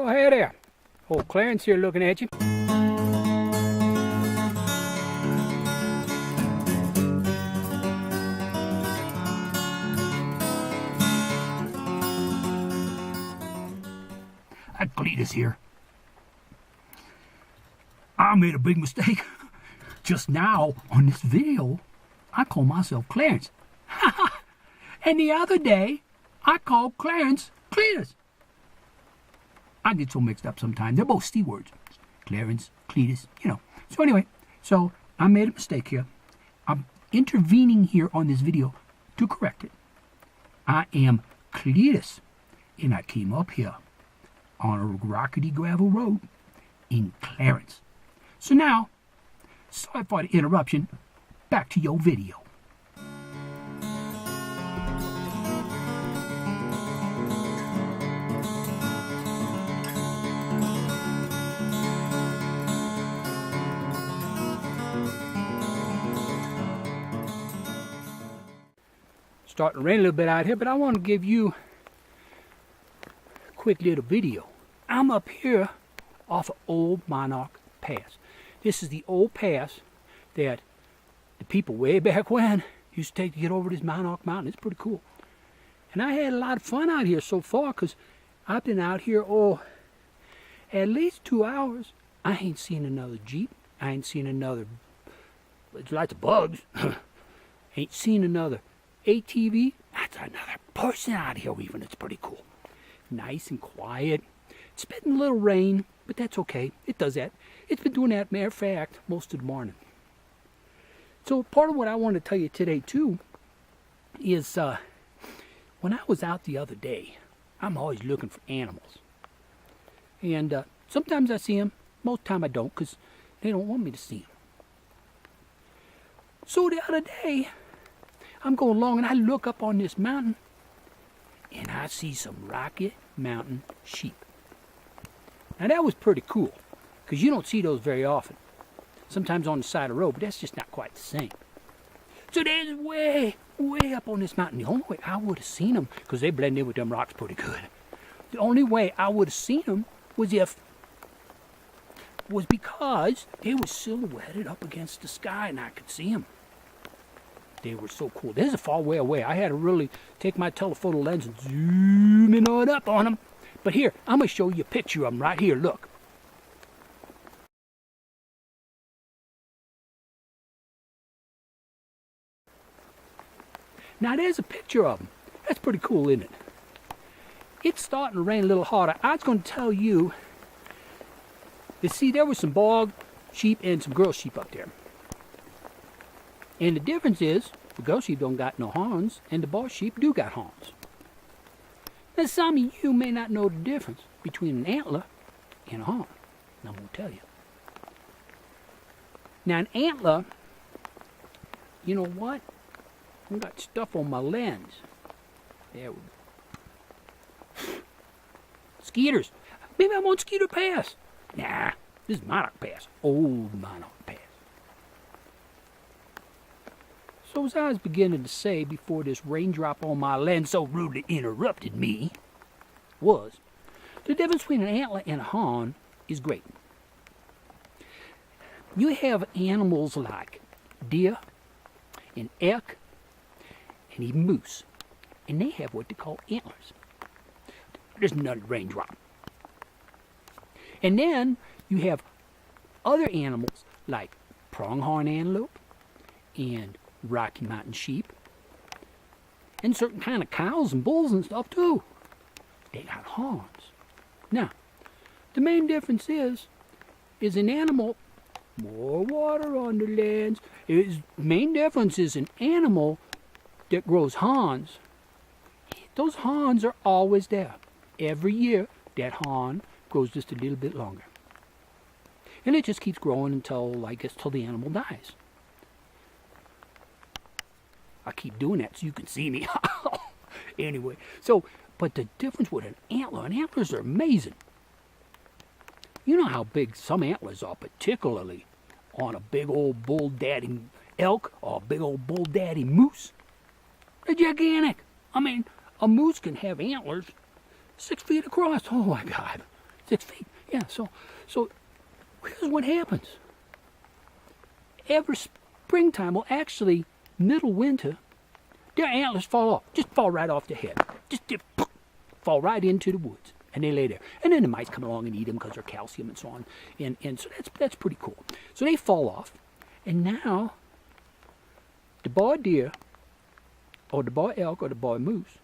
Oh, hey there. Old Clarence here looking at you. Cletis here. I made a big mistake. Just now, on this video, I call myself Clarence. And the other day, I called Clarence Cletis. I get so mixed up sometimes. They're both C words. Clarence, Cletis, you know. So anyway, I made a mistake here. I'm intervening here on this video to correct it. I am Cletis, and I came up here on a rockety gravel road in Clarence. So now, sorry for the interruption. Back to your video. Starting to rain a little bit out here, but I want to give you quick little video. I'm up here off of Old Monarch Pass. This is the old pass that the people way back when used to take to get over this Monarch Mountain. It's pretty cool. And I had a lot of fun out here so far because I've been out here, at least 2 hours. I ain't seen another Jeep. I ain't seen another, it's lots of bugs. Ain't seen another ATV. That's another person out here even. It's pretty cool. Nice and quiet. It's been a little rain, but that's okay. It does that. It's been doing that, matter of fact, most of the morning. So part of what I want to tell you today, too, is when I was out the other day, I'm always looking for animals. And sometimes I see them. Most time I don't, because they don't want me to see them. So the other day, I'm going along, and I look up on this mountain, and I see some Rocky Mountain sheep. Now that was pretty cool, because you don't see those very often. Sometimes on the side of the road, but that's just not quite the same. So they're way up on this mountain. The only way I would have seen them, because they blend in with them rocks pretty good. The only way I would have seen them was because they were silhouetted up against the sky, and I could see them. They were so cool. There's a far way away. I had to really take my telephoto lens and zoom in on up on them. But here, I'm going to show you a picture of them right here. Look. Now there's a picture of them. That's pretty cool, isn't it? It's starting to rain a little harder. I was going to tell you, see, there was some bog sheep and some girl sheep up there. And the difference is, the girl sheep don't got no horns, and the bog sheep do got horns. Now some of you may not know the difference between an antler and a horn. And I'm going to tell you. Now an antler, you know what? I've got stuff on my lens. There we go. Skeeters. Maybe I'm on Mosquito Pass. Nah, this is Monarch Pass. Old Monarch Pass. So as I was beginning to say before this raindrop on my lens so rudely interrupted me, was the difference between an antler and a horn is great. You have animals like deer and elk and even moose, and they have what they call antlers. There's another raindrop. And then you have other animals like pronghorn antelope and Rocky Mountain sheep, and certain kind of cows and bulls and stuff too. They got horns. Now, the main difference is an animal, more water on the lands. Main difference is an animal that grows horns. Those horns are always there. Every year, that horn grows just a little bit longer. And it just keeps growing until, I guess, till the animal dies. I keep doing that so you can see me. Anyway, but the difference with an antlers are amazing. You know how big some antlers are, particularly on a big old bull daddy elk or a big old bull daddy moose. They're gigantic. I mean, a moose can have antlers 6 feet across. Oh my God. 6 feet. Yeah, so here's what happens. Every springtime, well, actually, middle winter, their antlers fall off. Just fall right off their head. Just fall right into the woods. And they lay there. And then the mice come along and eat them because they're calcium and so on. And so that's pretty cool. So they fall off. And now, the boy deer, or the boy elk, or the boy moose,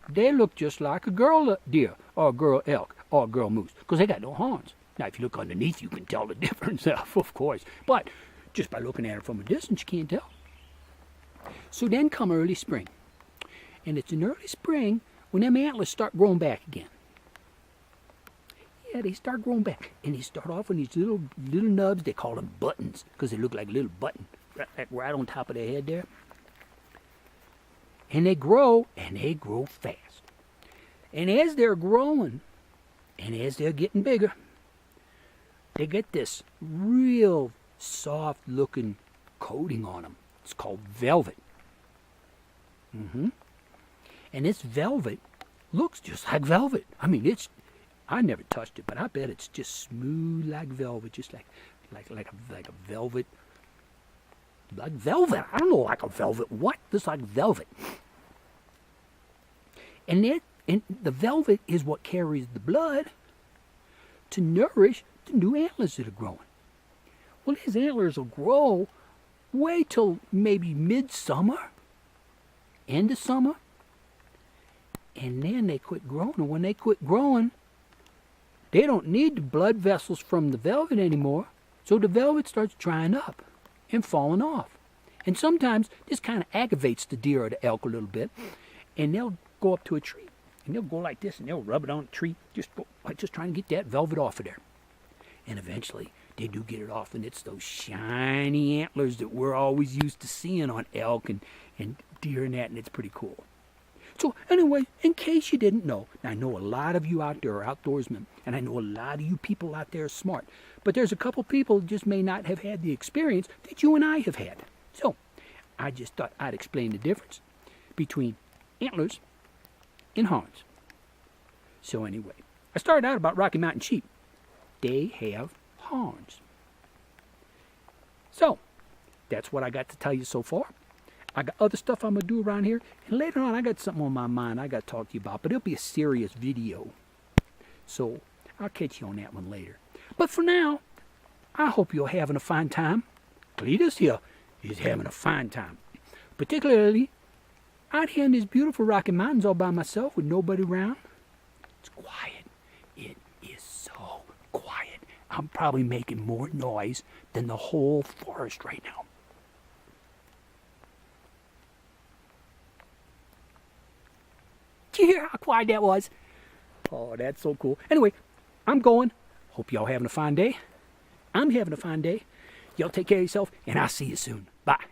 they look just like a girl deer, or a girl elk, or a girl moose. Because they got no horns. Now, if you look underneath, you can tell the difference, of course. But just by looking at it from a distance, you can't tell. So then come early spring. And it's in early spring when them antlers start growing back again. Yeah, they start growing back. And they start off with these little nubs. They call them buttons because they look like little buttons right on top of their head there. And they grow fast. And as they're growing, and as they're getting bigger, they get this real soft-looking coating on them. It's called velvet. And this velvet looks just like velvet. I mean, I never touched it, but I bet it's just smooth like velvet, just like a velvet. Like velvet. I don't know, like a velvet. What? Just like velvet. And the velvet is what carries the blood to nourish the new antlers that are growing. Well, these antlers will grow wait till maybe midsummer, end of summer, and then they quit growing. And when they quit growing, they don't need the blood vessels from the velvet anymore, so the velvet starts drying up and falling off. And sometimes this kind of aggravates the deer or the elk a little bit, and they'll go up to a tree, and they'll go like this, and they'll rub it on the tree, just trying to get that velvet off of there. And eventually, they do get it off, and it's those shiny antlers that we're always used to seeing on elk and deer and that, and it's pretty cool. So anyway, in case you didn't know, I know a lot of you out there are outdoorsmen, and I know a lot of you people out there are smart, but there's a couple people that just may not have had the experience that you and I have had. So I just thought I'd explain the difference between antlers and horns. So anyway, I started out about Rocky Mountain sheep. They have horns. So that's what I got to tell you so far. I got other stuff I'm going to do around here, and later on I got something on my mind I got to talk to you about, but it'll be a serious video. So I'll catch you on that one later. But for now, I hope you're having a fine time. Cletis here is having a fine time. Particularly out here in these beautiful Rocky Mountains all by myself with nobody around. It's quiet. It is so quiet. I'm probably making more noise than the whole forest right now. Did you hear how quiet that was? Oh, that's so cool. Anyway, I'm going. Hope y'all having a fine day. I'm having a fine day. Y'all take care of yourself, and I'll see you soon. Bye.